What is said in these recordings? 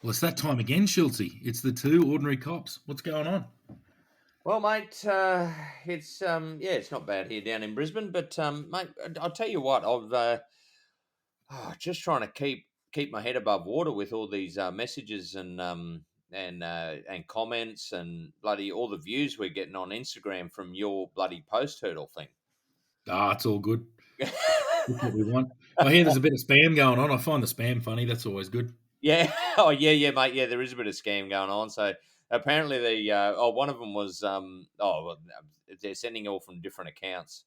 Well, it's that time again, Schultzy. It's the two ordinary cops. What's going on? Well, mate, it's not bad here down in Brisbane, but mate, I'll tell you what, I've just trying to keep my head above water with all these messages and comments and bloody all the views we're getting on Instagram from your bloody post hurdle thing. It's all good. That's what we want. I hear there's a bit of spam going on. I find the spam funny. That's always good. Yeah. Oh, yeah, mate. Yeah, there is a bit of scam going on. So apparently, one of them was they're sending all from different accounts,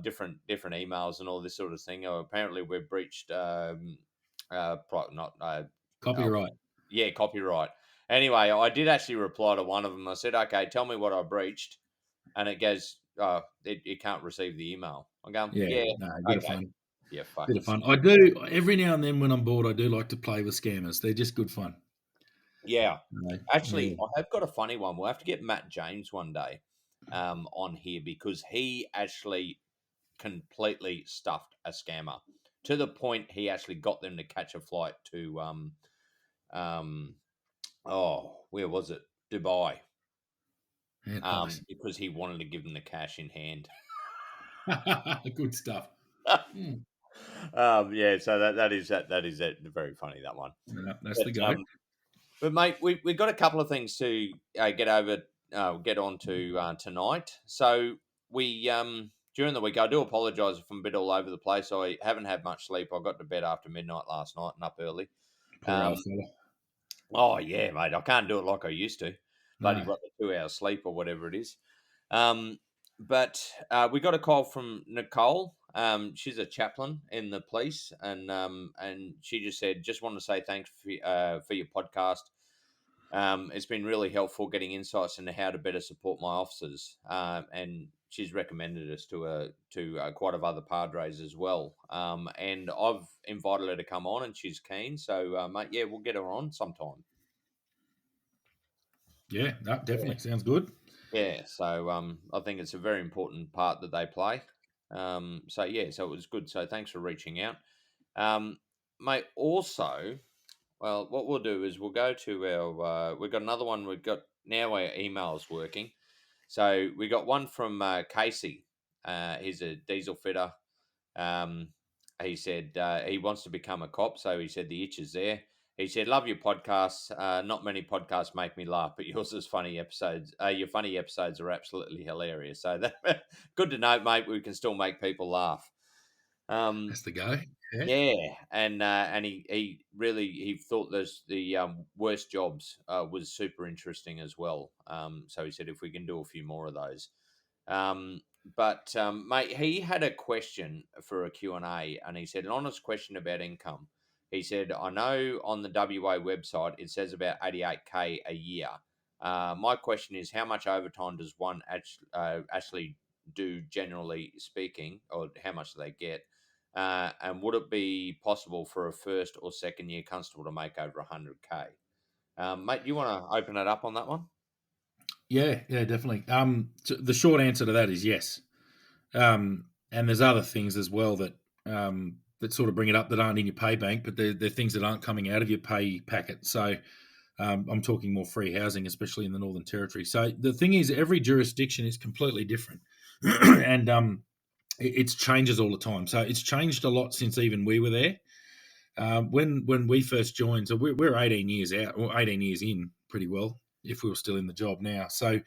different emails and all this sort of thing. Oh, apparently, we've breached not oh, Copyright. yeah, copyright. Anyway, I did actually reply to one of them. I said, "Okay, tell me what I breached," and it goes, it can't receive the email." I'm going, Yeah, "Yeah, no, a bit of okay, fun. yeah, Bit of fuckers." fun. I do every now and then when I'm bored. I do like to play with scammers. They're just good fun. Yeah. Yeah. Actually, I have got a funny one. We'll have to get Matt James one day on here because he actually completely stuffed a scammer to the point he actually got them to catch a flight to um where was it? Dubai. Nice. Because he wanted to give them the cash in hand. Good stuff. Mm. Yeah, so that is it. Very funny, that one. Yeah, that's the But go. But mate, we've got a couple of things to get on to tonight. So we during the week, I do apologise if I'm a bit all over the place. I haven't had much sleep. I got to bed after midnight last night and up early. Poor Um, old fella. oh yeah, mate, I can't do it like I used to. Bloody No. got the 2 hours sleep or whatever it is. Um, but we got a call from Nicole. She's a chaplain in the police, and she just said, just want to say thanks for your podcast. It's been really helpful getting insights into how to better support my officers, and she's recommended us to quite a few other padres as well. And I've invited her to come on, and she's keen. So, mate, yeah, we'll get her on sometime. Yeah, that definitely sounds good. Yeah, so I think it's a very important part that they play. So yeah, so it was good. So thanks for reaching out, um, mate. Also, well, what we'll do is we'll go to our. We've got another one. We've got now our emails working. So we got one from Casey. He's a diesel fitter. Um, he said he wants to become a cop. So he said the itch is there. He said, "Love your podcasts. Not many podcasts make me laugh, but yours is funny episodes. Your funny episodes are absolutely hilarious. So that good to know, mate. We can still make people laugh." Um, That's the go. Yeah. yeah, and he really he thought the worst jobs was super interesting as well. So he said if we can do a few more of those. Um, but mate, he had a question for a Q&A, and he said an honest question about income. He said, I know on the WA website it says about 88K a year. My question is, how much overtime does one actually do, generally speaking, or how much do they get? And would it be possible for a first or second year constable to make over 100K? Mate, do you want to open it up on that one? Yeah, definitely. So the short answer to that is yes. And there's other things as well that sort of bring it up that aren't in your pay bank, but they're things that aren't coming out of your pay packet. So I'm talking more free housing, especially in the Northern Territory. So the thing is, every jurisdiction is completely different, and it changes all the time. So it's changed a lot since even we were there. When we first joined, so we're 18 years out, or 18 years in, pretty well, if we were still in the job now. So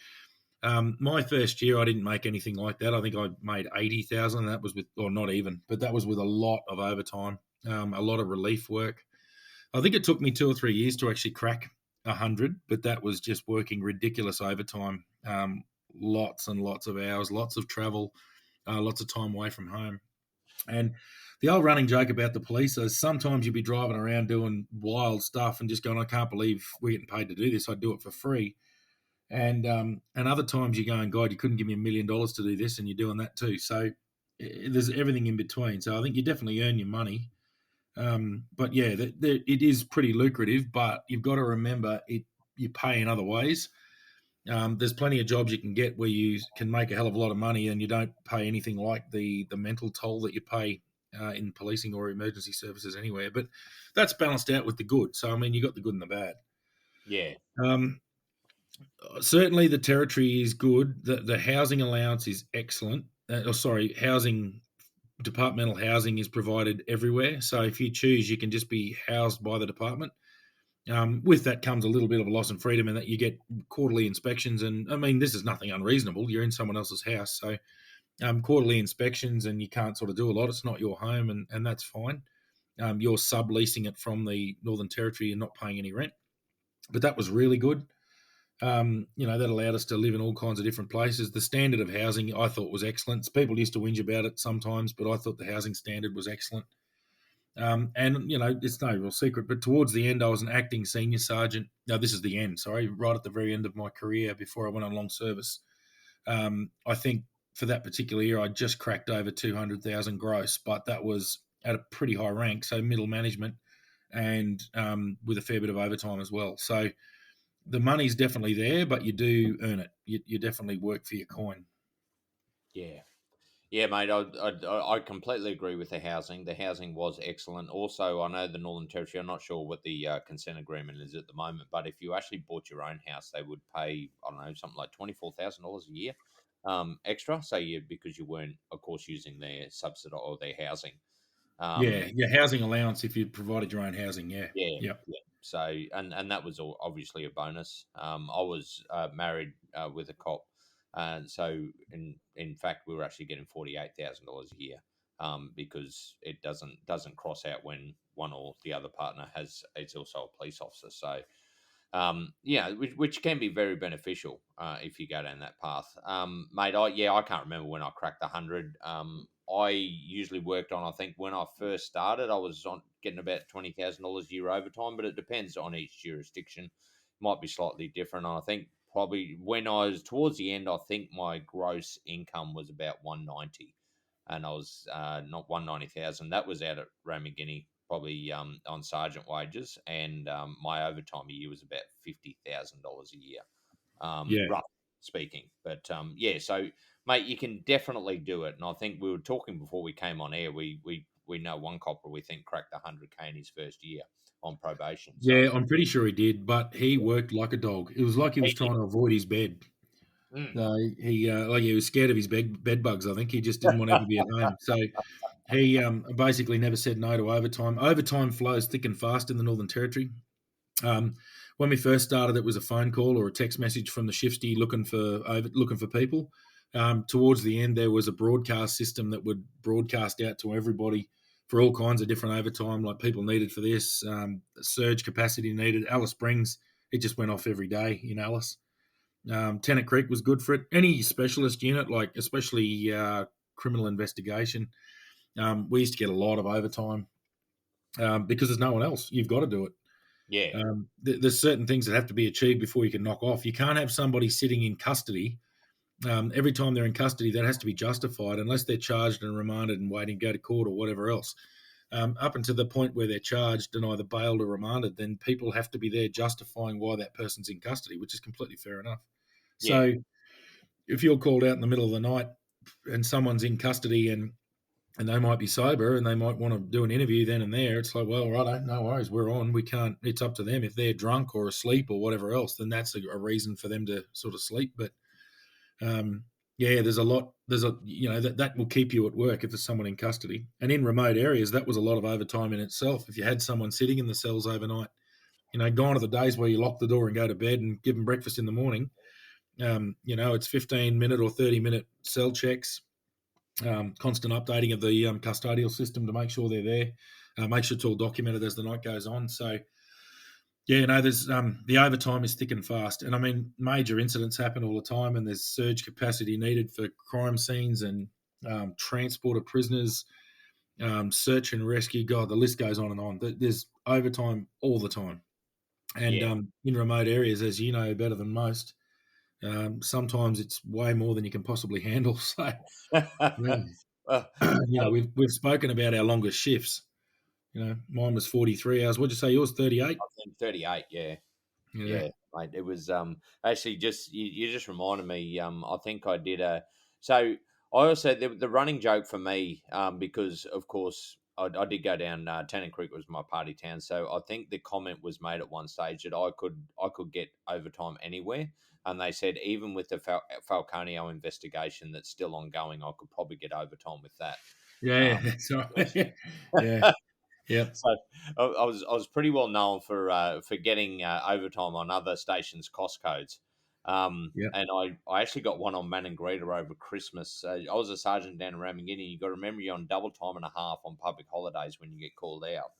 my first year, I didn't make anything like that. I think I made 80,000. That was with, or not even, but that was with a lot of overtime, a lot of relief work. I think it took me 2 or 3 years to actually crack 100, but that was just working ridiculous overtime, lots and lots of hours, lots of travel, lots of time away from home. And the old running joke about the police is sometimes you'd be driving around doing wild stuff and just going, I can't believe we're getting paid to do this. I'd do it for free. And other times you're going, God, you couldn't give me $1 million to do this, and you're doing that too. So there's everything in between. So I think you definitely earn your money. But yeah, it is pretty lucrative, but you've got to remember you pay in other ways. There's plenty of jobs you can get where you can make a hell of a lot of money and you don't pay anything like the mental toll that you pay in policing or emergency services anywhere. But that's balanced out with the good. So I mean, you got the good and the bad. Yeah. Um, Certainly, the territory is good. The housing allowance is excellent. Housing departmental housing is provided everywhere. So if you choose, you can just be housed by the department. With that comes a little bit of a loss in freedom, in that you get quarterly inspections. And I mean, this is nothing unreasonable. You're in someone else's house, so quarterly inspections, and you can't sort of do a lot. It's not your home, and that's fine. You're subleasing it from the Northern Territory and not paying any rent. But that was really good. That allowed us to live in all kinds of different places. The standard of housing I thought was excellent. People used to whinge about it sometimes, but I thought the housing standard was excellent. And it's no real secret, but towards the end, I was an acting senior sergeant. No, this is the end. Sorry, right at the very end of my career before I went on long service. I think for that particular year, I just cracked over 200,000 gross, but that was at a pretty high rank, so middle management, and with a fair bit of overtime as well. So the money's definitely there, but you do earn it. You definitely work for your coin. Yeah. Yeah, mate, I completely agree with the housing. The housing was excellent. Also, I know the Northern Territory, I'm not sure what the consent agreement is at the moment, but if you actually bought your own house, they would pay, I don't know, something like $24,000 a year extra. So because you weren't, of course, using their subsidy or their housing. Yeah, Um, your housing allowance if you provided your own housing. Yeah, yeah, yep, yeah. So, and that was obviously a bonus. I was married with a cop, and so in fact, we were actually getting $48,000 a year, because it doesn't cross out when one or the other partner has it's also a police officer. So, yeah, which can be very beneficial if you go down that path. Mate, I can't remember when I cracked 100. I usually worked on, I think when I first started, I was on getting about $20,000 a year overtime, but it depends on each jurisdiction. Might be slightly different. And I think probably when I was towards the end, I think my gross income was about 190, and I was not 190,000. That was out at Ramagini, probably on sergeant wages, and my overtime a year was about $50,000 a year, yeah, rough speaking. But yeah, so mate, you can definitely do it. And I think we were talking before we came on air. We know one copper we think cracked 100K in his first year on probation. So yeah. I'm pretty sure he did, but he worked like a dog. It was like he was he trying to avoid his bed. did. He was scared of his bed bugs. I think he just didn't want to ever be at home. So he basically never said no to overtime. Overtime flows thick and fast in the Northern Territory. Um, when we first started, it was a phone call or a text message from the shifty looking for people. Towards the end, there was a broadcast system that would broadcast out to everybody for all kinds of different overtime, like people needed for this, surge capacity needed. Alice Springs, it just went off every day in Alice. Tennant Creek was good for it. Any specialist unit, like especially criminal investigation, we used to get a lot of overtime because there's no one else. You've got to do it. Yeah, There's certain things that have to be achieved before you can knock off. You can't have somebody sitting in custody. Every time they're in custody, that has to be justified unless they're charged and remanded and waiting to go to court or whatever else. Up until the point where they're charged and either bailed or remanded, then people have to be there justifying why that person's in custody, which is completely fair enough. yeah, So if you're called out in the middle of the night and someone's in custody and they might be sober and they might want to do an interview then and there, it's like, well, righto, no worries, we're on. We can't. It's up to them. If they're drunk or asleep or whatever else, then that's a reason for them to sort of sleep. But yeah, there's a lot. There's a that will keep you at work if there's someone in custody. And in remote areas, that was a lot of overtime in itself. If you had someone sitting in the cells overnight, gone are the days where you lock the door and go to bed and give them breakfast in the morning. It's 15-minute or 30-minute cell checks, constant updating of the custodial system to make sure they're there, make sure it's all documented as the night goes on. So, yeah, there's the overtime is thick and fast, and I mean major incidents happen all the time, and there's surge capacity needed for crime scenes and transport of prisoners, search and rescue. God, the list goes on and on. There's overtime all the time, and yeah. in remote areas, as you know better than most, sometimes it's way more than you can possibly handle. So, yeah. Well, We've spoken about our longest shifts. Mine was 43 hours. What'd you say? Yours 38? I think 38. Yeah. Yeah. Yeah, mate. It was actually just you just reminded me. I think I did a so I also the running joke for me, because of course I did go down. Tennant Creek was my party town, so I think the comment was made at one stage that I could get overtime anywhere, and they said even with the Falconio investigation that's still ongoing, I could probably get overtime with that. Yeah, yeah, Um, that's right. Yeah, yep, so I was pretty well known for getting overtime on other stations' cost codes. yep. And I actually got one on Maningrida over Christmas. I was a sergeant down in Ramangini. You got to remember you're on double time and a half on public holidays when you get called out.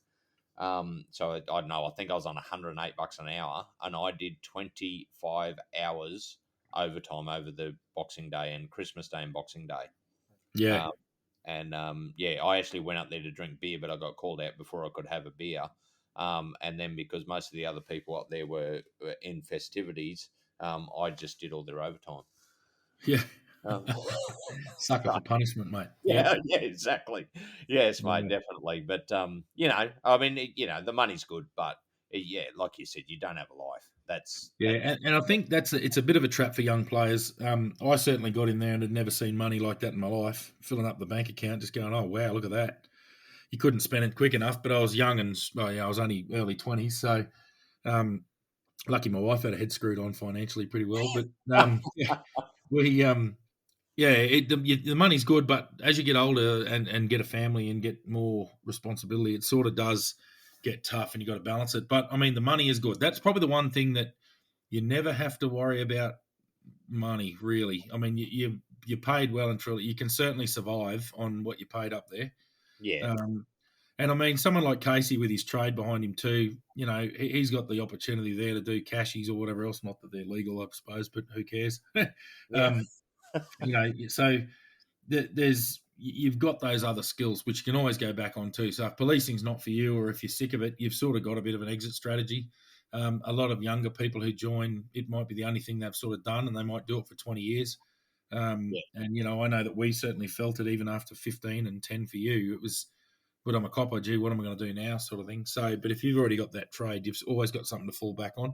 So I don't know. I think I was on $108 an hour, and I did 25 hours overtime over the Boxing Day and Christmas Day and Boxing Day. Yeah, Um, and yeah, I actually went up there to drink beer, but I got called out before I could have a beer. And then because most of the other people up there were in festivities, I just did all their overtime. yeah. Um, Sucker so, for punishment, mate. Yep. yeah, yeah, exactly. Yes, mate, Yeah. definitely. But I mean, the money's good, but yeah, like you said, you don't have a life. That's Yeah, that's and I think it's a bit of a trap for young players. I certainly got in there and had never seen money like that in my life. Filling up the bank account, just going, "Oh wow, look at that." You couldn't spend it quick enough, but I was young and well, yeah, I was only early 20s, so um, lucky my wife had her head screwed on financially pretty well. But yeah, we yeah, the money's good, but as you get older and get a family and get more responsibility, it sort of does get tough, and you got to balance it. But I mean, the money is good. That's probably the one thing that you never have to worry about money, really. I mean, you're paid well and truly. You can certainly survive on what you paid up there. yeah, Um, and I mean, someone like Casey with his trade behind him too, he's got the opportunity there to do cashies or whatever else. Not that they're legal, I suppose, but who cares? yeah, um, so you've got those other skills which you can always go back on too. So if policing's not for you, or if you're sick of it, you've sort of got a bit of an exit strategy. A lot of younger people who join, it might be the only thing they've sort of done, and they might do it for 20 years. yeah. And I know that we certainly felt it even after 15 and 10 for you. It was, but I'm a copper. Gee, what am I going to do now, sort of thing. So, but if you've already got that trade, you've always got something to fall back on.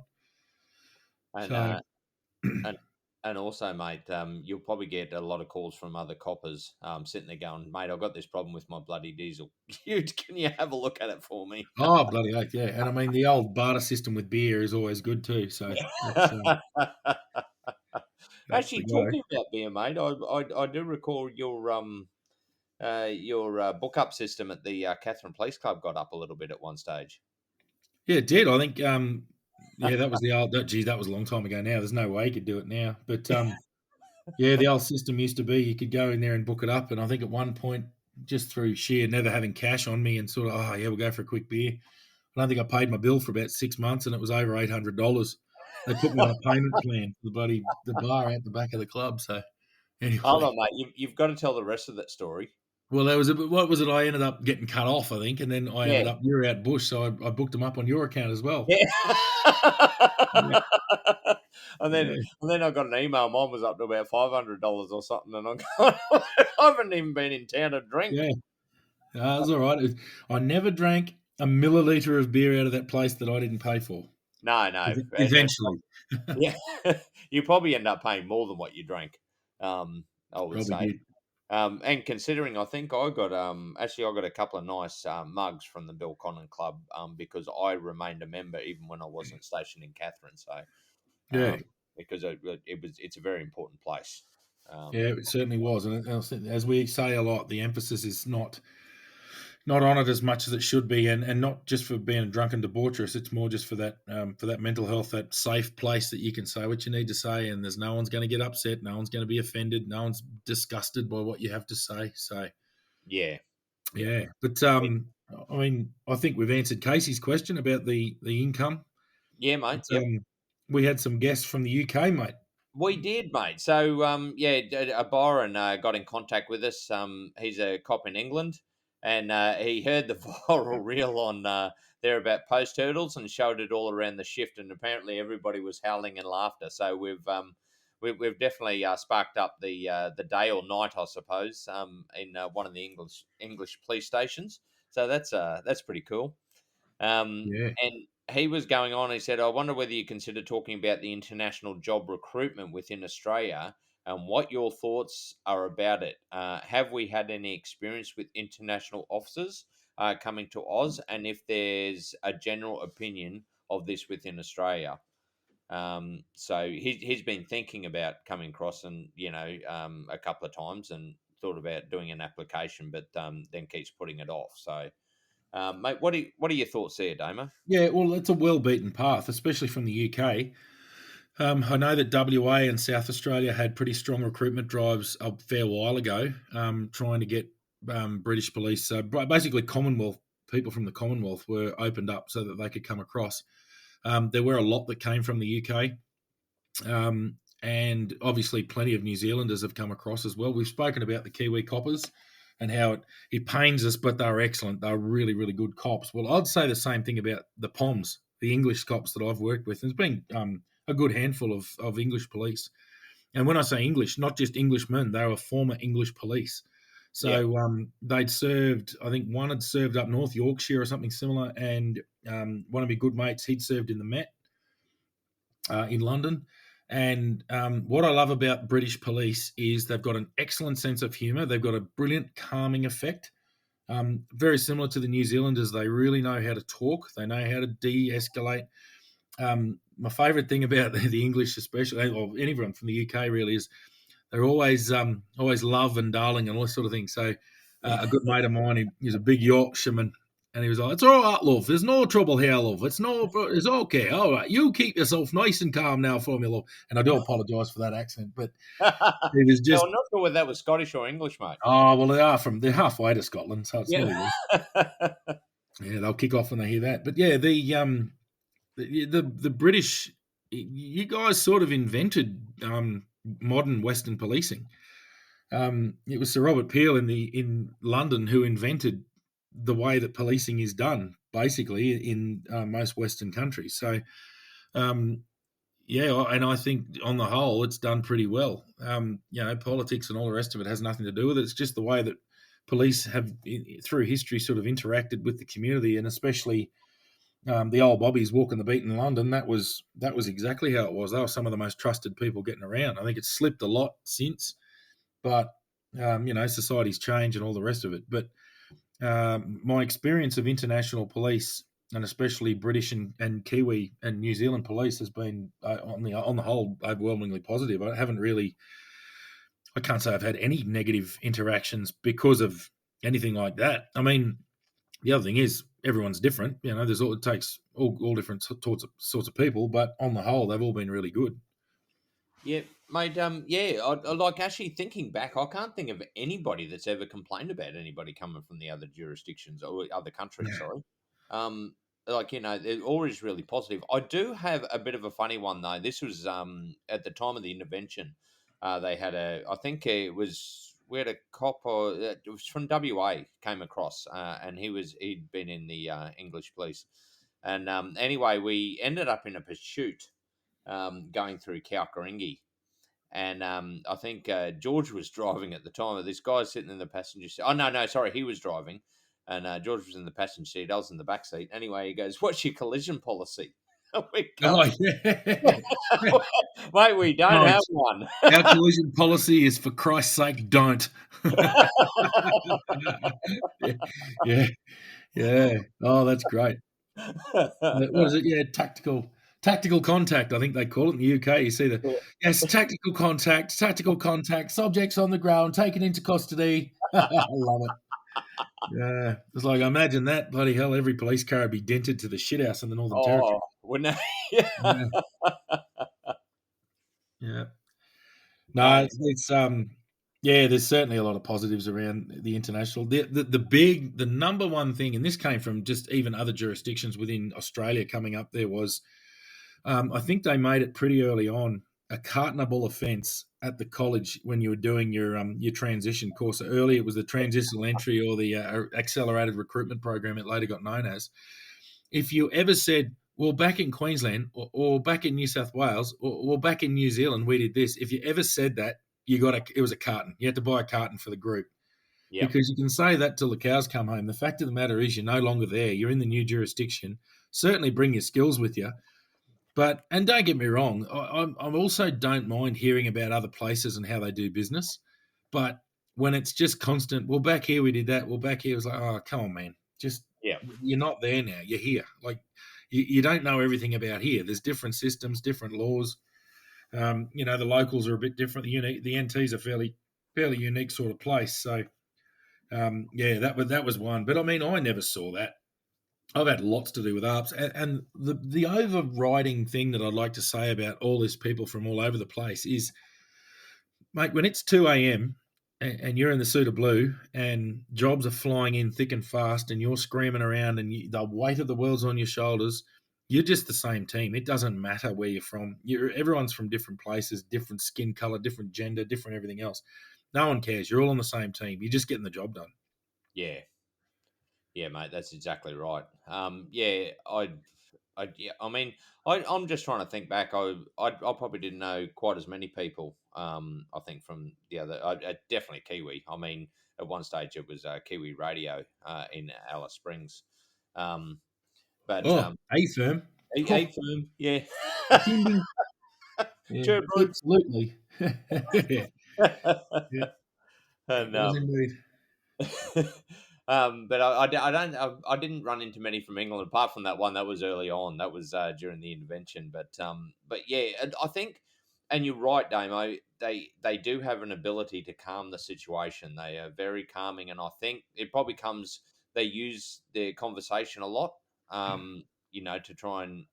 And So, And and also, mate, you'll probably get a lot of calls from other coppers sitting there going, "Mate, I've got this problem with my bloody diesel. Can you have a look at it for me?" oh bloody oath, yeah. And I mean, the old barter system with beer is always good too. So that's the Actually, go. talking about beer, mate, I do recall your book up system at the Catherine Police Club got up a little bit at one stage. Yeah, it did. I think, yeah, that was the old. Geez, that was a long time ago. Now there's no way you could do it now. But yeah, the old system used to be you could go in there and book it up. And I think at one point, just through sheer never having cash on me and sort of, oh yeah, we'll go for a quick beer. I don't think I paid my bill for about 6 months, and it was over $800. They put me on a payment plan for the bar out the back of the club. So Hold anyway, on, mate. You've got to tell the rest of that story. well, there was what was it? I ended up getting cut off, I think, and then I Yeah. ended up you're out bush, so I booked them up on your account as well. Yeah. Yeah, and then yeah, and then I got an email. Mine was up to about $500 or something, and I'm going, I haven't even been in town to drink. yeah. It was all right. I never drank a milliliter of beer out of that place that I didn't pay for. No, no, and Eventually, yeah, you probably end up paying more than what you drank. I would probably say. did. And considering, I think I got actually I got a couple of nice mugs from the Bill Connon Club because I remained a member even when I wasn't stationed in Catherine. So Yeah, because it's a very important place. yeah, it certainly was. And as we say a lot, the emphasis is not on it as much as it should be, and not just for being a drunken debaucherous. It's more just for that mental health, that safe place that you can say what you need to say, and there's no one's going to get upset, no one's going to be offended, no one's disgusted by what you have to say. So Yeah, yeah, yeah, but I mean, I think we've answered Casey's question about the income. yeah, mate. But, Yep. we had some guests from the UK, mate. We did, mate. So, yeah, Byron got in contact with us. He's a cop in England, and he heard the viral reel on there about post hurdles and showed it all around the shift. And apparently, everybody was howling in laughter. So we've definitely sparked up the day or night, I suppose, in one of the English police stations. So that's pretty cool. Yeah, And he was going on. He said, "I wonder whether you consider talking about the international job recruitment within Australia and what your thoughts are about it. Have we had any experience with international officers coming to Oz, and if there's a general opinion of this within Australia? So he's been thinking about coming across, and a couple of times, and thought about doing an application, but then keeps putting it off. So, mate, what are your thoughts there, Damo? Yeah, well, it's a well-beaten path, especially from the UK. I know that WA and South Australia had pretty strong recruitment drives a fair while ago, trying to get British police, so basically Commonwealth people from the Commonwealth were opened up so that they could come across. There were a lot that came from the UK, and obviously plenty of New Zealanders have come across as well. We've spoken about the Kiwi coppers and how it pains us, but they're excellent. They're really, really good cops. Well, I'd say the same thing about the POMs, the English cops that I've worked with. There's been a good handful of English police. And when I say English, not just Englishmen, they were former English police. Yeah, So they'd served, I think one had served up North Yorkshire or something similar, and one of my good mates, he'd served in the Met in London. And what I love about British police is they've got an excellent sense of humour. They've got a brilliant calming effect. Very similar to the New Zealanders, they really know how to talk. They know how to de-escalate. My favourite thing about the English, especially, or anyone from the UK, really, is they're always love and darling and all this sort of thing. So a good mate of mine, he's a big Yorkshireman, and he was like, "It's all right, love. There's no trouble here, love. It's okay. All right, you keep yourself nice and calm now for me, love." And I do apologise for that accent, but it was no, just, I'm not sure whether that was Scottish or English, mate. oh well, they're halfway to Scotland, so it's Yeah. nearly there. Yeah, they'll kick off when they hear that. But yeah, the British, you guys sort of invented modern Western policing. It was Sir Robert Peel in London who invented the way that policing is done, basically in most Western countries. So, yeah, and I think on the whole, it's done pretty well. Politics and all the rest of it has nothing to do with it. It's just the way that police have, through history, sort of interacted with the community, and especially the old bobbies walking the beat in London. That was exactly how it was. They were some of the most trusted people getting around. I think it's slipped a lot since, but society's changed and all the rest of it. But my experience of international police, and especially British and Kiwi and New Zealand police, has been on the whole overwhelmingly positive. I can't say I've had any negative interactions because of anything like that. I mean, the other thing is everyone's different. It takes all different sorts of people, but on the whole, they've all been really good. Yeah, mate. Yeah, I like actually thinking back. I can't think of anybody that's ever complained about anybody coming from the other jurisdictions or other countries. Sorry. Um, they're always really positive. I do have a bit of a funny one though. This was at the time of the intervention. They had I think it was we had a cop or it was from WA came across, and he'd been in the English police, and anyway, we ended up in a pursuit going through Kalkaringi. And I think George was driving at the time. This guy sitting in the passenger seat. Oh, no, sorry. He was driving. And George was in the passenger seat. I was in the back seat. Anyway, he goes, "What's your collision policy?" We go, Oh yeah, "Mate, we don't have nice. one." Our collision policy is, for Christ's sake, don't. Yeah, yeah, yeah. Oh, that's great. What is it? Yeah, tactical contact. I think they call it in the UK. You see yes, tactical contact. Subjects on the ground, taken into custody. I love it. Yeah, it's like, imagine that. Bloody hell, every police car would be dented to the shithouse in the Northern Oh, Territory. wouldn't it? Yeah, yeah. No, Mate, it's yeah, there's certainly a lot of positives around the international. The number one thing, and this came from just even other jurisdictions within Australia coming up there, was I think they made it pretty early on a cartonable offence at the college when you were doing your transition course. So early it was the transitional entry or the accelerated recruitment program it later got known as. If you ever said, well, back in Queensland or back in New South Wales or back in New Zealand, we did this. If you ever said that, it was a carton. You had to buy a carton for the group, yep. because you can say that till the cows come home. The fact of the matter is you're no longer there. You're in the new jurisdiction. Certainly bring your skills with you. And don't get me wrong, I also don't mind hearing about other places and how they do business. But when it's just constant, well, back here we did that. Well, back here it was like, oh, come on, man. Just Yeah, you're not there now. You're here. Like you don't know everything about here. There's different systems, different laws. The locals are a bit different. The NT's a fairly unique sort of place. So yeah, that was one. But I mean, I never saw that. I've had lots to do with ARPs, and the overriding thing that I'd like to say about all these people from all over the place is, mate, when it's 2 a.m. and you're in the suit of blue and jobs are flying in thick and fast and you're screaming around and the weight of the world's on your shoulders, you're just the same team. It doesn't matter where you're from. Everyone's from different places, different skin color, different gender, different everything else. No one cares. You're all on the same team. You're just getting the job done. yeah, yeah, mate. That's exactly right. Yeah, yeah, I mean, I'm just trying to think back. I probably didn't know quite as many people. I think from the other, definitely Kiwi. I mean, at one stage it was Kiwi Radio in Alice Springs. Um, but Oh, A firm. a Oh, firm, yeah. ding, ding. Yeah, Sure, Bruce. absolutely. Yeah, yeah, it And was indeed. but I don't I didn't run into many from England apart from that one that was early on. That was during the intervention. But yeah, and I think, and you're right, Damo. They do have an ability to calm the situation. They are very calming, and I think it probably comes. They use their conversation a lot, to try and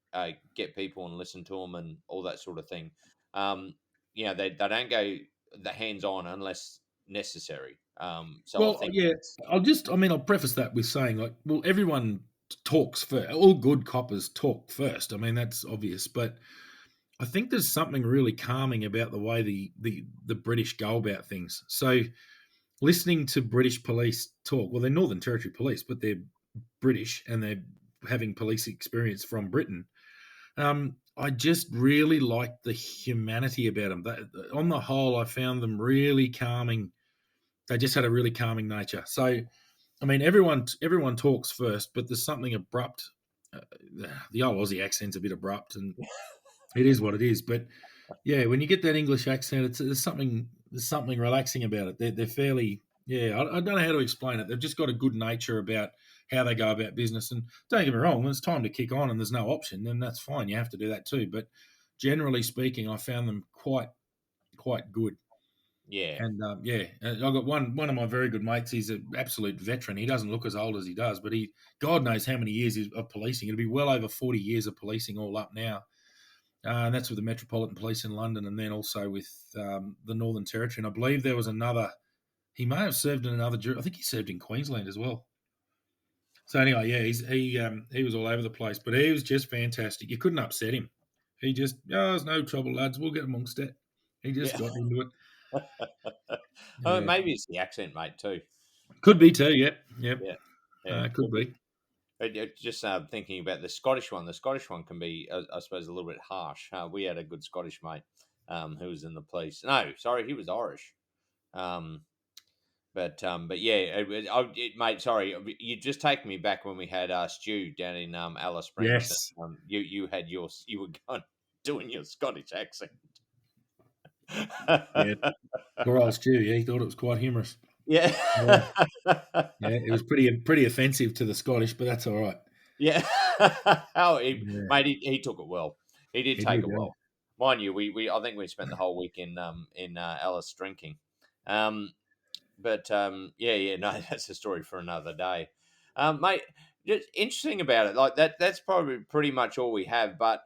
get people and listen to them and all that sort of thing. Um, they don't go the hands on unless necessary. So I Well, think yeah, that's I'll preface that with saying, like, well, everyone talks first. All good coppers talk first. I mean, that's obvious, but I think there's something really calming about the way the British go about things. So listening to British police talk, well, they're Northern Territory police, but they're British and they're having police experience from Britain. I just really like the humanity about them. On the whole, I found them really calming. They just had a really calming nature. So, I mean, everyone talks first, but there's something abrupt. Uh, the old Aussie accent's a bit abrupt, and it is what it is. But yeah, when you get that English accent, there's something relaxing about it. They're fairly, yeah. I don't know how to explain it. They've just got a good nature about how they go about business. And don't get me wrong, when it's time to kick on and there's no option, then that's fine. You have to do that too. But generally speaking, I found them quite good. yeah, And yeah, I've got one of my very good mates. He's an absolute veteran. He doesn't look as old as he does, but God knows how many years of policing. It'll be well over 40 years of policing all up now. And that's with the Metropolitan Police in London, and then also with the Northern Territory. And I believe there was another. He may have served in another. I think he served in Queensland as well. So anyway, yeah, he was all over the place, but he was just fantastic. You couldn't upset him. He just, oh, there's no trouble, lads. We'll get amongst it. He just yeah. got into it. Oh, Yeah, maybe it's the accent, mate, too. could be too. Yep, yep. Yeah, yeah, Could could be. be. Just thinking about the Scottish one. The Scottish one can be, I suppose, a little bit harsh. We had a good Scottish mate who was in the police. No, sorry, he was Irish. Um, but yeah, mate. Sorry, you just take me back when we had Stu down in Alice Springs. Yes. You had you were going doing your Scottish accent. Yeah. Poor old Stu. Yeah, he thought it was quite humorous. Yeah. Yeah. Yeah, it was pretty offensive to the Scottish, but that's all right. Yeah. Oh, Yeah, mate, he took it well. He did he take did. it Yeah. well. Mind you, we I think we spent the whole week in Alice drinking. Um, but yeah, yeah, no, that's a story for another day. Mate, just interesting about it. Like that's probably pretty much all we have. But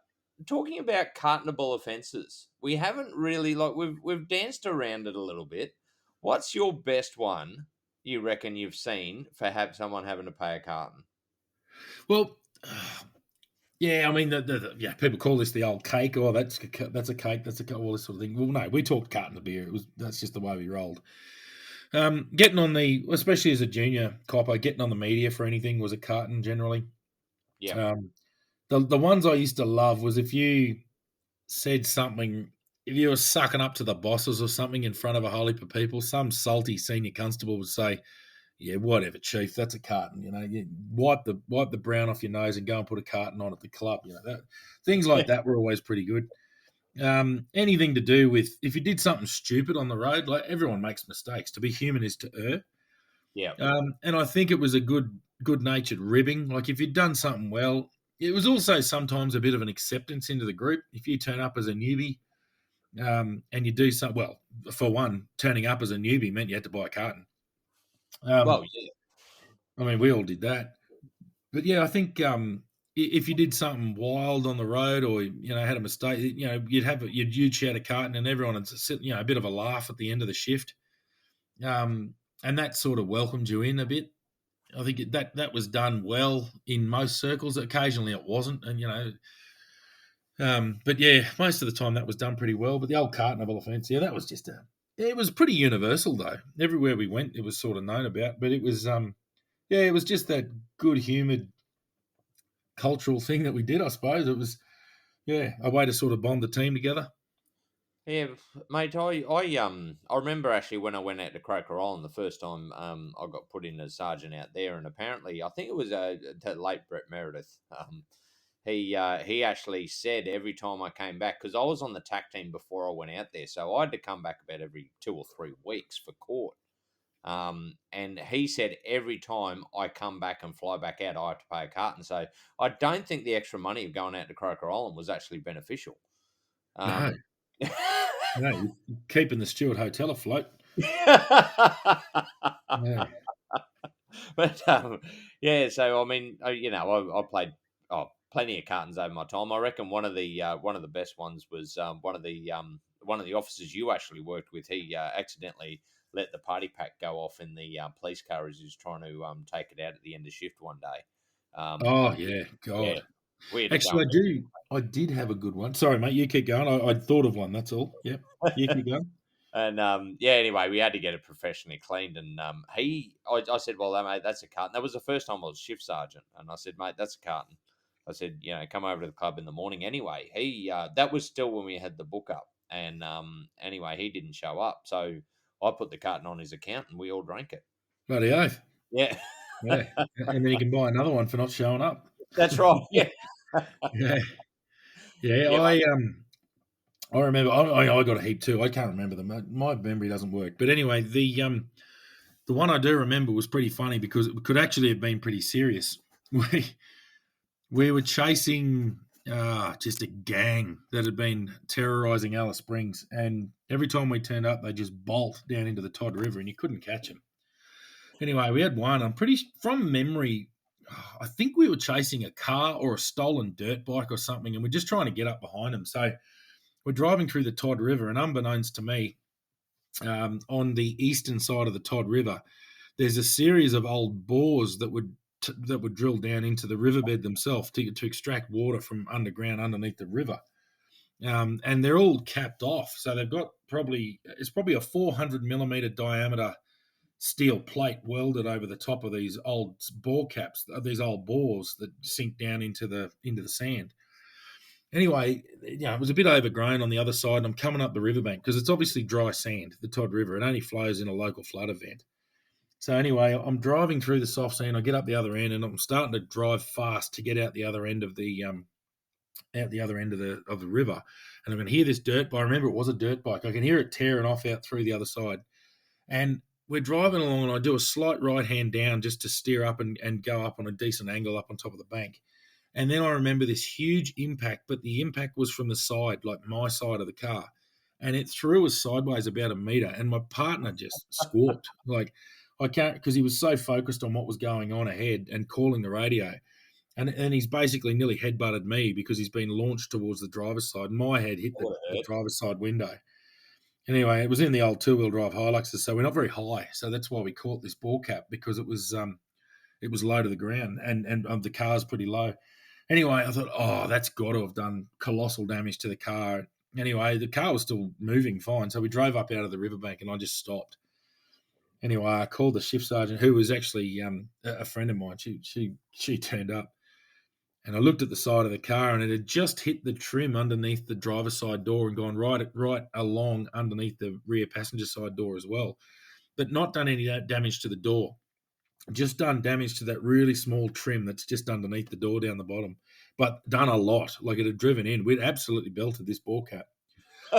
talking about cartonable offences, we haven't really like we've danced around it a little bit. What's your best one you reckon you've seen for have someone having to pay a carton? Well, yeah, I mean, yeah, people call this the old cake. Oh, that's a cake. That's all this sort of thing. Well, no, we talked carton of beer. That's just the way we rolled. Getting on especially as a junior copper, getting on the media for anything was a carton generally. Yep. Um, the ones I used to love was if you said something, if you were sucking up to the bosses or something in front of a whole heap of people, some salty senior constable would say, Yeah, whatever, chief. That's a carton. You wipe the brown off your nose and go and put a carton on at the club. Things like that were always pretty good. Anything to do with if you did something stupid on the road, like everyone makes mistakes. To be human is to err. Yeah. And I think it was a good natured ribbing. Like if you'd done something well, it was also sometimes a bit of an acceptance into the group. If you turn up as a newbie, and you do something well, for one, turning up as a newbie meant you had to buy a carton. Well, Um, yeah. I mean, we all did that. But yeah, I think if you did something wild on the road, or had a mistake, you'd shout a carton, and everyone would sit, a bit of a laugh at the end of the shift, and that sort of welcomed you in a bit. I think that was done well in most circles. Occasionally, it wasn't, and. But yeah, most of the time that was done pretty well. But the old cartonable offence, yeah, that was it was pretty universal though. Everywhere we went, it was sort of known about. But it was, yeah, it was just that good humoured cultural thing that we did. I suppose it was, yeah, a way to sort of bond the team together. Yeah, mate. I remember actually when I went out to Croker Island the first time. I got put in as sergeant out there, and apparently I think it was to late Brett Meredith. He actually said every time I came back, because I was on the TAC team before I went out there, so I had to come back about every 2 or 3 weeks for court. And he said every time I come back and fly back out, I have to pay a carton. So I don't think the extra money of going out to Croker Island was actually beneficial. No, Um, no, you're keeping the Stewart Hotel afloat. Yeah. but yeah, so I mean, I played plenty of cartons over my time. I reckon one of the best ones was one of the officers you actually worked with. He accidentally let the party pack go off in the police car as he was trying to take it out at the end of shift one day. Oh yeah, Yeah, God. we had to go Actually, I did have a good one. Sorry, mate. You keep going. I'd thought of one. That's all. Yep. You keep going. And yeah, anyway, we had to get it professionally cleaned. And I said, well, mate, that's a carton. That was the first time I was shift sergeant. And I said, mate, that's a carton. I said, come over to the club in the morning. Anyway, that was still when we had the book up. And anyway, he didn't show up. So I put the carton on his account and we all drank it. Bloody oath. Yeah, Yeah. And then you can buy another one for not showing up. that's right. Yeah. Yeah. Yeah. Yeah, I remember. I got a heap too. I can't remember them. My memory doesn't work. But anyway, the one I do remember was pretty funny because it could actually have been pretty serious. We were chasing just a gang that had been terrorising Alice Springs, and every time we turned up, they just bolt down into the Todd River, and you couldn't catch them. Anyway, we had one. I'm pretty from memory. I think we were chasing a car or a stolen dirt bike or something, and we're just trying to get up behind them. So we're driving through the Todd River, and unbeknownst to me, on the eastern side of the Todd River, there's a series of old bores that would drill down into the riverbed themselves to extract water from underground underneath the river. And they're all capped off, so they've got it's probably a 400 millimeter diameter steel plate welded over the top of these old bore caps, these old bores that sink down into the sand. Anyway, it was a bit overgrown on the other side, and I'm coming up the riverbank because it's obviously dry sand, the Todd River. It only flows in a local flood event. So anyway, I'm driving through the soft sand. I get up the other end, and I'm starting to drive fast to get out the other end of the river. And I can hear this dirt bike. I remember it was a dirt bike. I can hear it tearing off out through the other side. And we're driving along, and I do a slight right hand down just to steer up and go up on a decent angle up on top of the bank. And then I remember this huge impact, but the impact was from the side, like my side of the car. And it threw us sideways about a meter, and my partner just squawked. Like, I can't, because he was so focused on what was going on ahead and calling the radio. And he's basically nearly headbutted me because he's been launched towards the driver's side. My head hit the driver's side window. Anyway, it was in the old two-wheel drive Hiluxes, so we're not very high. So that's why we caught this ball cap, because it was low to the ground, and the car's pretty low. Anyway, I thought, oh, that's got to have done colossal damage to the car. Anyway, the car was still moving fine, so we drove up out of the riverbank, and I just stopped. Anyway, I called the shift sergeant, who was actually a friend of mine. She turned up, and I looked at the side of the car, and it had just hit the trim underneath the driver's side door and gone right along underneath the rear passenger side door as well, but not done any damage to the door. just done damage to that really small trim that's just underneath the door down the bottom, but done a lot. Like it had driven in. We'd absolutely belted this ball cap.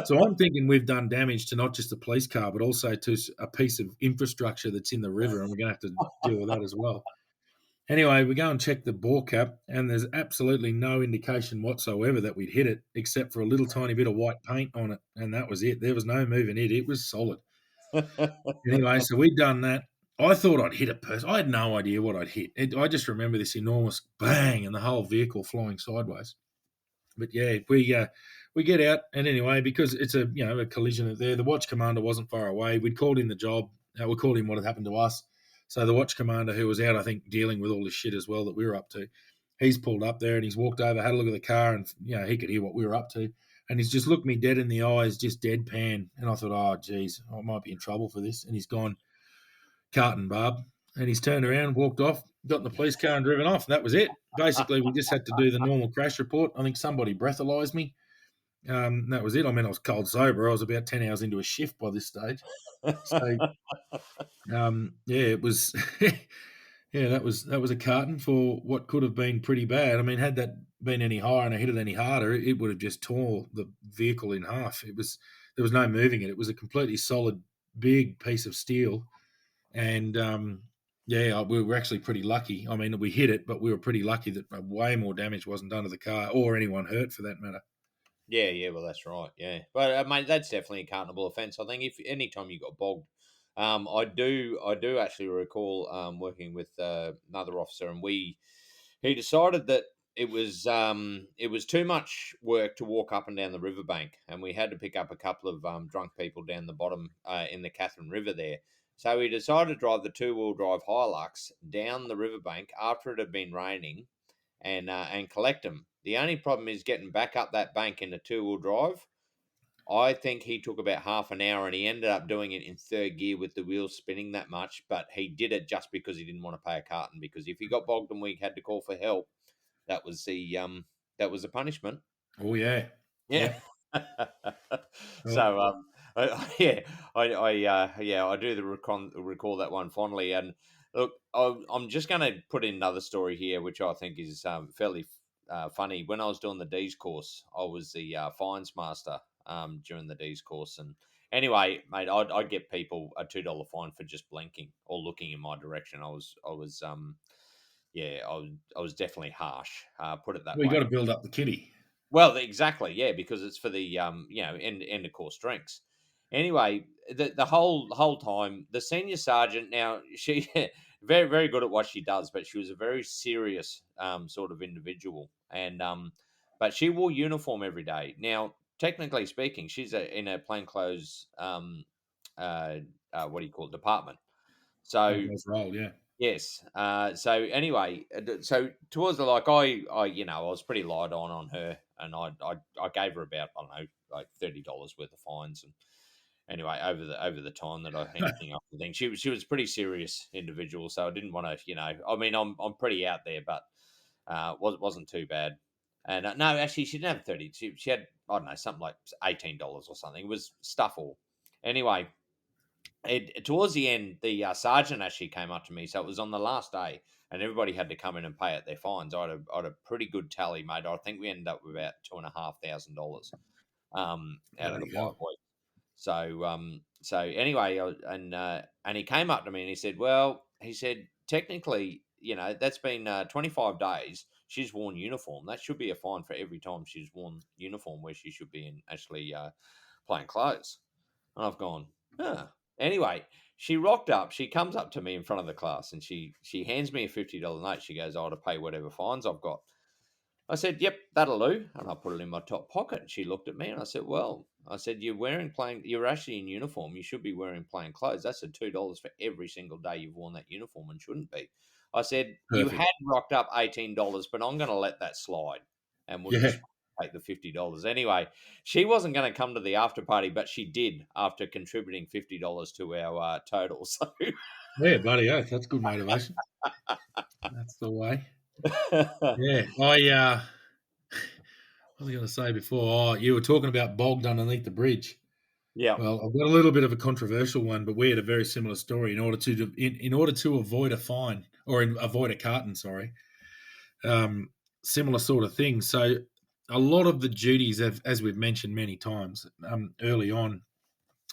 So I'm thinking we've done damage to not just a police car, but also to a piece of infrastructure that's in the river, and we're going to have to deal with that as well. Anyway, we go and check the bore cap, and there's absolutely no indication whatsoever that we'd hit it, except for a little tiny bit of white paint on it, and that was it. There was no moving it. It was solid. Anyway, so we'd done that. I thought I'd hit a person. I had no idea what I'd hit. I just remember this enormous bang and the whole vehicle flying sideways. But yeah, we get out, and anyway, because it's a collision there, the watch commander wasn't far away. We'd called in the job. We called in what had happened to us. So the watch commander, who was out, I think, dealing with all this shit as well that we were up to, he's pulled up there and he's walked over, had a look at the car, and he could hear what we were up to, and he's just looked me dead in the eyes, just deadpan. And I thought, oh, geez, I might be in trouble for this. And he's gone, Carton, Barb. And he's turned around, walked off, got in the police car and driven off. And that was it. Basically, we just had to do the normal crash report. I think somebody breathalyzed me. That was it. I mean, I was cold sober. I was about 10 hours into a shift by this stage. So, yeah, it was, yeah, that was a carton for what could have been pretty bad. I mean, had that been any higher and I hit it any harder, it would have just tore the vehicle in half. There was no moving it. It was a completely solid, big piece of steel. And yeah, we were actually pretty lucky. I mean, we hit it, but we were pretty lucky that way more damage wasn't done to the car or anyone hurt for that matter. Yeah, well, that's right. Yeah, but mate, that's definitely a cartonable offence. I think if any time you got bogged, I do actually recall working with another officer, and he decided that it was too much work to walk up and down the riverbank, and we had to pick up a couple of drunk people down the bottom in the Catherine River there. So he decided to drive the 2-wheel drive Hilux down the riverbank after it had been raining and collect them. The only problem is getting back up that bank in a 2-wheel drive. I think he took about half an hour, and he ended up doing it in third gear with the wheels spinning that much. But he did it just because he didn't want to pay a carton. Because if he got bogged and we had to call for help, that was the punishment. Oh yeah, Yeah. yep. Oh, So yeah, I do recall that one fondly. And look, I'm just going to put in another story here, which I think is fairly funny. When I was doing the D's course, I was the fines master during the D's course, and anyway, mate, I'd get people a $2 fine for just blinking or looking in my direction. I was definitely harsh. Put it that well, you got way. to build up the kitty. Well, exactly, yeah, because it's for the end of course drinks. Anyway, the whole time, the senior sergeant, now she very very good at what she does, but she was a very serious sort of individual, and but she wore uniform every day. Now, technically speaking, she's in a plainclothes what do you call it, department. So Plain roll, yeah. yes. So anyway, so towards the like, I was pretty light on her, and I gave her about, I don't know, like $30 worth of fines, and anyway, over the time that anything I could think, she was a pretty serious individual, so I didn't want to, I mean, I'm pretty out there, but wasn't too bad. And no, actually, she didn't have 30. She had, I don't know, something like $18 or something. It was stuff all. Anyway, towards the end, the sergeant actually came up to me. So it was on the last day, and everybody had to come in and pay out their fines. I had a pretty good tally, mate. I think we ended up with about $2,500 out of the Bloody 5 hell. weeks. So anyway, and he came up to me and he said, "Well, he said technically, that's been 25 days. She's worn uniform. That should be a fine for every time she's worn uniform, where she should be in actually plain clothes." And I've gone, huh. Anyway, she rocked up. She comes up to me in front of the class, and she hands me a $50 note. She goes, "I'll to pay whatever fines I've got." I said, "Yep, that'll do." And I put it in my top pocket. She looked at me and I said, "Well," I said, you're actually in uniform. You should be wearing plain clothes. That's a $2 for every single day you've worn that uniform and shouldn't be." I said, "You Perfect. had rocked up $18, but I'm going to let that slide, and we'll Yeah. just take the $50." Anyway, she wasn't going to come to the after party, but she did after contributing $50 to our total. So, Yeah, bloody oath. That's good motivation. That's the way. Yeah. What was I going to say before? Oh, you were talking about bogged underneath the bridge. Yeah. Well, I've got a little bit of a controversial one, but we had a very similar story. In order to avoid a fine or avoid a carton, sorry, um, similar sort of thing. So a lot of the duties, as we've mentioned many times early on,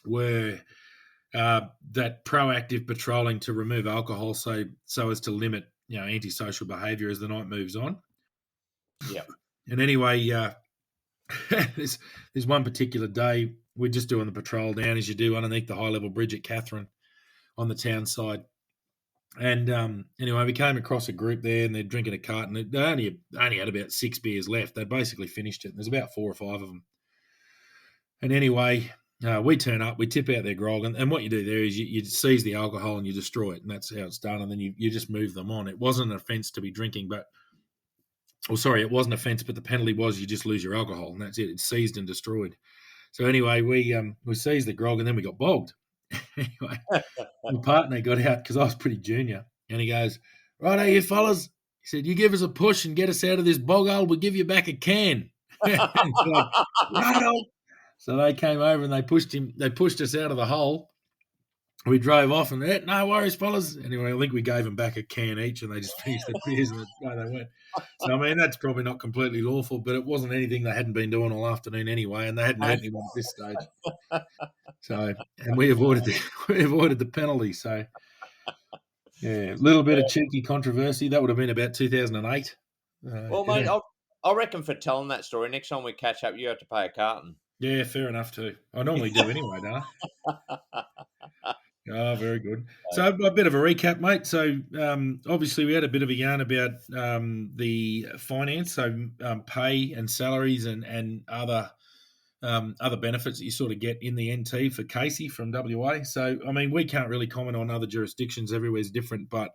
were that proactive patrolling to remove alcohol, so as to limit antisocial behaviour as the night moves on. Yeah. And anyway, there's one particular day we're just doing the patrol down as you do underneath the high level bridge at Catherine on the town side. And anyway, we came across a group there, and they're drinking a carton. They only had about 6 beers left. They'd basically finished it. And there's about 4 or 5 of them. And anyway, we turn up, we tip out their grog, and what you do there is you seize the alcohol and you destroy it, and that's how it's done. And then you just move them on. It wasn't an offence to be drinking, it wasn't an offence, but the penalty was you just lose your alcohol, and that's it. It's seized and destroyed. So anyway, we seized the grog, and then we got bogged. Anyway, my partner got out because I was pretty junior, and he goes, "Righto, you fellas." He said, "You give us a push and get us out of this bog hole, we'll give you back a can." It's like, righto. So they came over and they pushed us out of the hole. We drove off and no worries, fellas. Anyway, I think we gave them back a can each, and they just finished their beers and away they went. So I mean, that's probably not completely lawful, but it wasn't anything they hadn't been doing all afternoon anyway, and they hadn't hurt anyone at this stage. So, and we avoided the penalty. So, yeah, a little bit of cheeky controversy. That would have been about 2008. Well, mate, Yeah, I reckon for telling that story, next time we catch up, you have to pay a carton. yeah, fair enough too. I normally do anyway, don't I? Oh, very good. So a bit of a recap, mate. So obviously we had a bit of a yarn about the finance, so pay and salaries and other benefits that you sort of get in the NT for Casey from WA. So I mean, we can't really comment on other jurisdictions; everywhere's different, but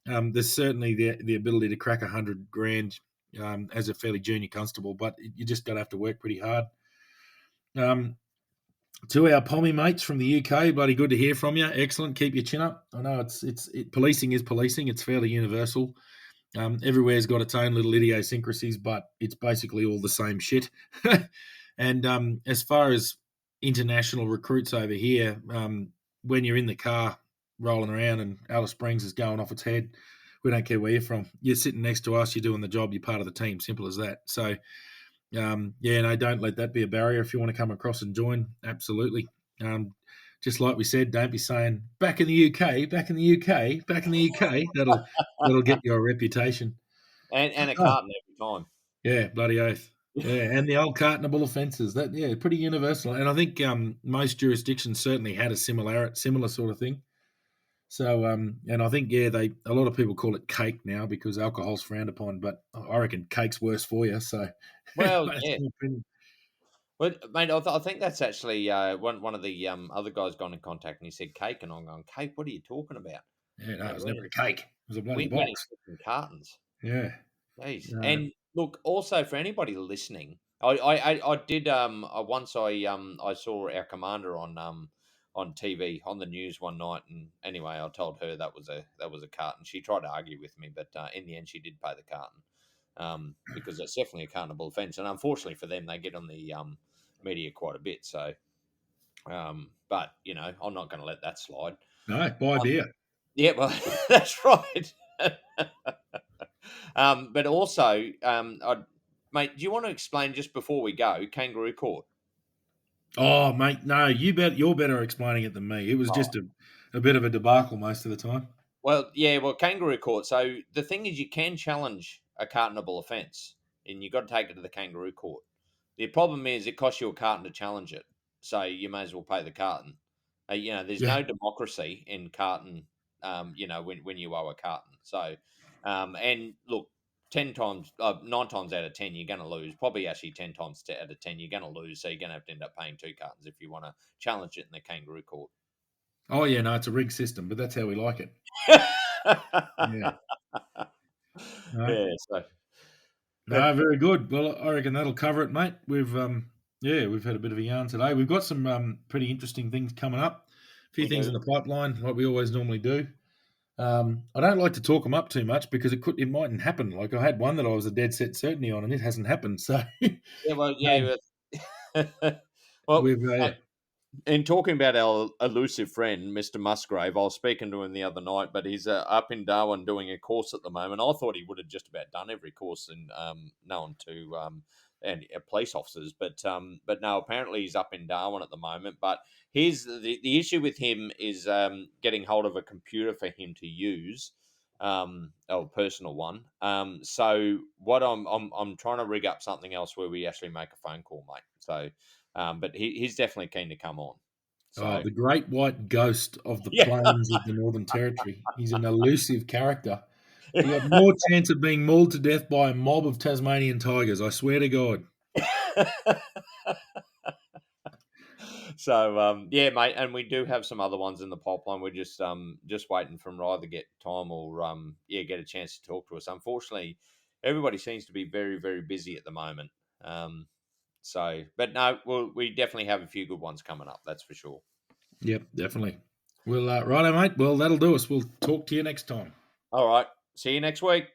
there's certainly the ability to crack 100 grand as a fairly junior constable, but you just got to have to work pretty hard. Um, To our pommy mates from the UK, bloody good to hear from you. Excellent. Keep your chin up. I know policing is policing. It's fairly universal. Everywhere's got its own little idiosyncrasies, but it's basically all the same shit. And as far as international recruits over here, when you're in the car rolling around and Alice Springs is going off its head, we don't care where you're from. You're sitting next to us. You're doing the job. You're part of the team. Simple as that. So no, don't let that be a barrier. If you want to come across and join, absolutely. Just like we said, don't be saying back in the UK, back in the UK, back in the UK. That'll get you a reputation. And a Oh, carton every time. yeah, bloody oath. Yeah, and the old cartonable offences. Pretty universal. And I think most jurisdictions certainly had a similar sort of thing. So, and I think a lot of people call it cake now because alcohol's frowned upon, but I reckon cake's worse for you. So, Well, that's yeah. my opinion. Well, mate, I think that's actually one of the other guys got in contact and he said cake, and I'm going, cake? What are you talking about? Yeah, no, it Mate, was never a cake. It was a bloody we're box. expecting cartons. Yeah. Jeez. No. And look, also for anybody listening, I did once I saw our commander on TV on the news one night, and anyway I told her that was a carton. She tried to argue with me, but in the end she did pay the carton because it's definitely a cartonable offence, and unfortunately for them they get on the media quite a bit. So, but I'm not going to let that slide. No, buy Um, beer. yeah, well, that's right. But also, mate, do you want to explain just before we go kangaroo court? Oh, mate, no, you're better explaining it than me. It was just a bit of a debacle most of the time. Well, yeah, well, kangaroo court. So the thing is, you can challenge a cartonable offence, and you've got to take it to the kangaroo court. The problem is, it costs you a carton to challenge it, so you may as well pay the carton. There's Yeah. no democracy in carton. When you owe a carton. So, and look, 9 times out of 10, you're going to lose. Probably actually 10 times out of 10, you're going to lose. So you're going to have to end up paying 2 cartons if you want to challenge it in the kangaroo court. Oh, yeah, no, it's a rigged system, but that's how we like it. Yeah. No, Yeah, so no, but very good. Well, I reckon that'll cover it, mate. We've had a bit of a yarn today. We've got some pretty interesting things coming up. A few we things in do. the pipeline, like we always normally do. I don't like to talk them up too much because it mightn't happen. Like I had one that I was a dead set certainty on, and it hasn't happened. So Yeah, well, yeah. um, Well, we've mate, In talking about our elusive friend, Mr. Musgrave, I was speaking to him the other night, but he's up in Darwin doing a course at the moment. I thought he would have just about done every course and known to and police officers, but no, apparently he's up in Darwin at the moment. But here's the issue with him is getting hold of a computer for him to use, a personal one. So what I'm trying to rig up something else where we actually make a phone call, mate. So. But he's definitely keen to come on. Oh, So the great white ghost of the yeah, plains of the Northern Territory. He's an elusive character. You got more chance of being mauled to death by a mob of Tasmanian tigers, I swear to God. so yeah, mate, and we do have some other ones in the pipeline. We're just waiting for Rye to get time or yeah, get a chance to talk to us. Unfortunately, everybody seems to be very very busy at the moment. So, but no, we definitely have a few good ones coming up. That's for sure. Yep, definitely. Well, righto, mate. Well, that'll do us. We'll talk to you next time. All right, see you next week.